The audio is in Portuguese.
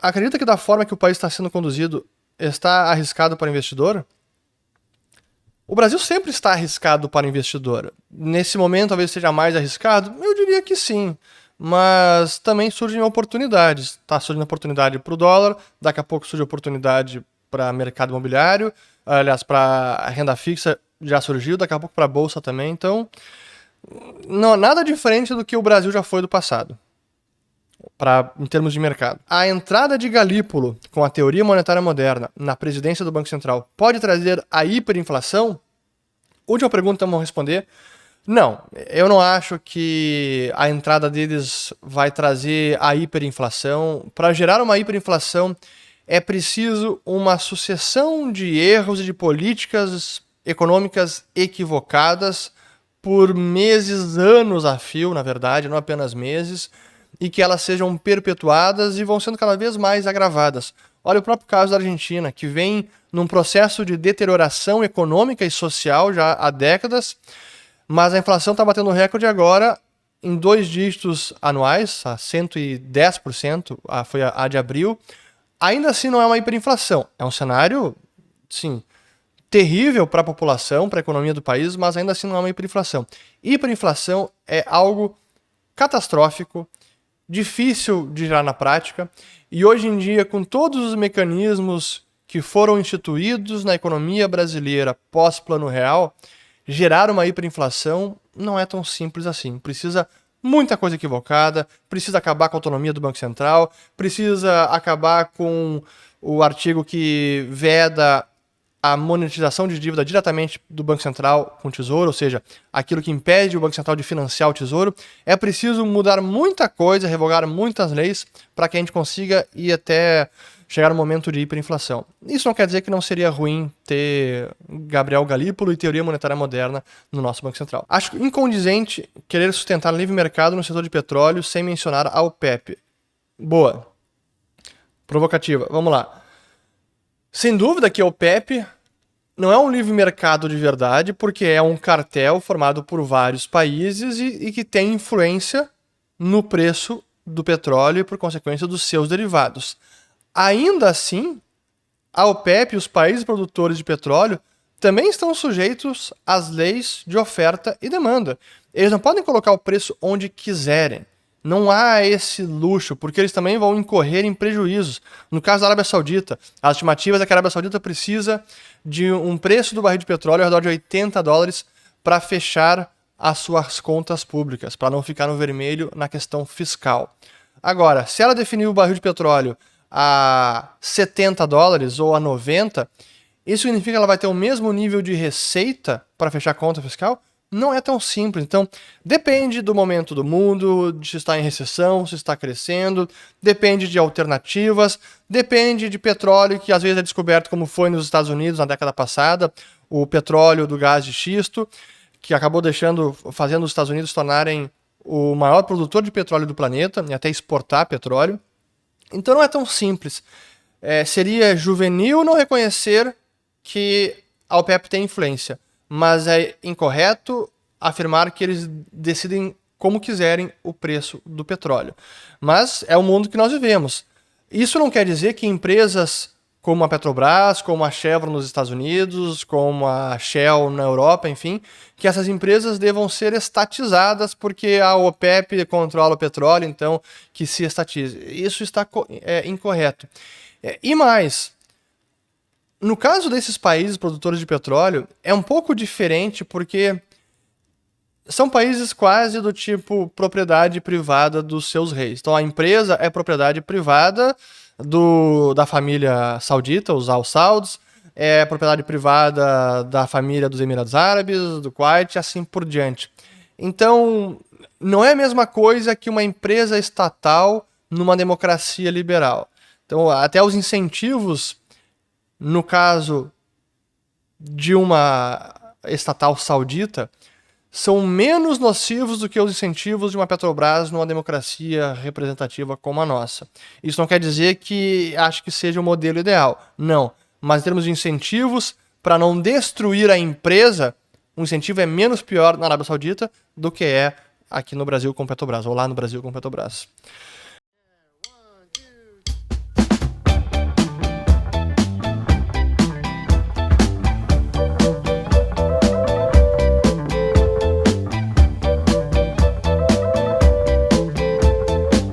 acredita que da forma que o país está sendo conduzido está arriscado para o investidor? O Brasil sempre está arriscado para o investidor. Nesse momento talvez seja mais arriscado? Eu diria que sim. Mas também surgem oportunidades. Está surgindo oportunidade para o dólar, daqui a pouco surge oportunidade para mercado imobiliário, aliás, para a renda fixa já surgiu, daqui a pouco para a bolsa também. Então, não, nada diferente do que o Brasil já foi do passado, em termos de mercado. A entrada de Galípolo com a teoria monetária moderna na presidência do Banco Central pode trazer a hiperinflação? Última pergunta, vamos responder. Não, eu não acho que a entrada deles vai trazer a hiperinflação. Para gerar uma hiperinflação, é preciso uma sucessão de erros e de políticas econômicas equivocadas por meses, anos a fio, na verdade, não apenas meses, e que elas sejam perpetuadas e vão sendo cada vez mais agravadas. Olha o próprio caso da Argentina, que vem num processo de deterioração econômica e social já há décadas, mas a inflação está batendo recorde agora em 2 dígitos anuais, a 110%, foi a de abril. Ainda assim não é uma hiperinflação, é um cenário, sim, terrível para a população, para a economia do país, mas ainda assim não é uma hiperinflação. Hiperinflação é algo catastrófico, difícil de gerar na prática, e hoje em dia, com todos os mecanismos que foram instituídos na economia brasileira pós-Plano Real, gerar uma hiperinflação não é tão simples assim. Precisa muita coisa equivocada, precisa acabar com a autonomia do Banco Central, precisa acabar com o artigo que veda a monetização de dívida diretamente do Banco Central com o Tesouro, ou seja, aquilo que impede o Banco Central de financiar o Tesouro. É preciso mudar muita coisa, revogar muitas leis para que a gente consiga ir até chegar no momento de hiperinflação. Isso não quer dizer que não seria ruim ter Gabriel Galípolo e teoria monetária moderna no nosso Banco Central. Acho incondizente querer sustentar livre mercado no setor de petróleo sem mencionar a OPEP. Boa. Provocativa. Vamos lá. Sem dúvida que a OPEP não é um livre mercado de verdade, porque é um cartel formado por vários países e que tem influência no preço do petróleo e, por consequência, dos seus derivados. Ainda assim, a OPEP e os países produtores de petróleo também estão sujeitos às leis de oferta e demanda. Eles não podem colocar o preço onde quiserem. Não há esse luxo, porque eles também vão incorrer em prejuízos. No caso da Arábia Saudita, as estimativas é que a Arábia Saudita precisa de um preço do barril de petróleo ao redor de $80 para fechar as suas contas públicas, para não ficar no vermelho na questão fiscal. Agora, se ela definir o barril de petróleo a $70 ou a 90, isso significa que ela vai ter o mesmo nível de receita para fechar a conta fiscal? Não é tão simples. Então, depende do momento do mundo, de se está em recessão, se está crescendo, depende de alternativas, depende de petróleo, que às vezes é descoberto como foi nos Estados Unidos na década passada, o petróleo do gás de xisto, que acabou fazendo os Estados Unidos se tornarem o maior produtor de petróleo do planeta, e até exportar petróleo. Então não é tão simples. Seria juvenil não reconhecer que a OPEP tem influência, mas é incorreto afirmar que eles decidem como quiserem o preço do petróleo. Mas é o mundo que nós vivemos. Isso não quer dizer que empresas como a Petrobras, como a Chevron nos Estados Unidos, como a Shell na Europa, enfim, que essas empresas devam ser estatizadas porque a OPEP controla o petróleo, então que se estatize. Isso está incorreto. E mais, no caso desses países produtores de petróleo, é um pouco diferente porque são países quase do tipo propriedade privada dos seus reis. Então a empresa é propriedade privada da família saudita, os Al Sauds, é propriedade privada da família dos Emirados Árabes, do Kuwait e assim por diante. Então, não é a mesma coisa que uma empresa estatal numa democracia liberal. Então, até os incentivos, no caso de uma estatal saudita, são menos nocivos do que os incentivos de uma Petrobras numa democracia representativa como a nossa. Isso não quer dizer que acho que seja o modelo ideal. Não. Mas em termos de incentivos, para não destruir a empresa, o incentivo é menos pior na Arábia Saudita do que é aqui no Brasil com Petrobras, ou lá no Brasil com Petrobras.